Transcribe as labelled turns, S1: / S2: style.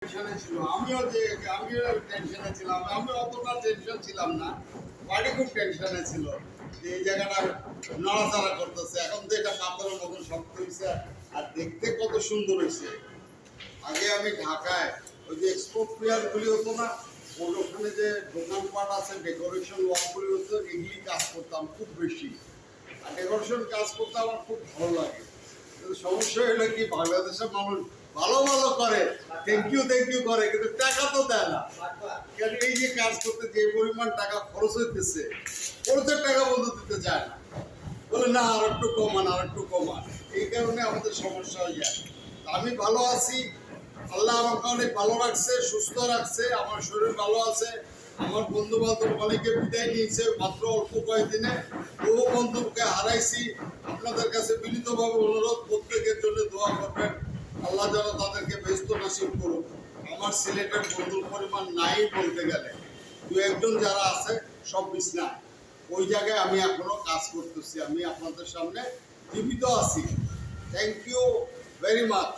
S1: টেনশনে ছিল, আমিও টেনশনে ছিলাম। আমি অতটা টেনশন ছিলাম না, বাড়ি খুব টেনশনে ছিল যে এই জায়গাটা নড়াচড়া করতেছে। এখন তো এটা পাথরের মতন শক্ত হয়েছে আর দেখতে কত সুন্দর হয়েছে। আগে আমি ঢাকায় ওই যে এক্সপোর্ট ফেয়ারগুলি হতো না, ওখানে যে দোকানপাট আছে, ডেকোরেশন ওয়ার্কগুলি হতো, এগুলি কাজ করতাম খুব বেশি। আর ডেকোরেশন কাজ করতে আমার খুব ভালো লাগে। কিন্তু সমস্যা হলো কি, বাংলাদেশের মানুষ ভালো ভালো করে, থ্যাংক ইউ করে, কিন্তু টাকা তো দেয় না। কেন এই যে কাজ করতে যে পরিমাণ টাকা খরচ হইতেছে, খরচের টাকা বলতে দিতে চায় না, বলে না আর একটু কমান। এই কারণে আমাদের সমস্যা হয়ে যায়। আমি ভালো আছি, আল্লাহ আমাকে অনেক ভালো রাখছে, সুস্থ রাখছে, আমার শরীর ভালো আছে। আমার বন্ধু বান্ধব অনেকে বিদায় নিয়েছে মাত্র অল্প কয়েকদিনে, বহু বন্ধুকে হারাইছি। আপনাদের কাছে বিনীতভাবে অনুরোধ, প্রত্যেকের জন্য দোয়া করবেন, আল্লাহ যেন তাদেরকে ব্যস্ত নসিব করুক। আমার সিলেটের বন্ধুর পরিমাণ নাই বলতে গেলে, দু একজন যারা আছে সব বিছনায়। ওই জায়গায় আমি এখনো কাজ করতেছি, আমি আপনাদের সামনে জীবিত আছি। Thank you very much.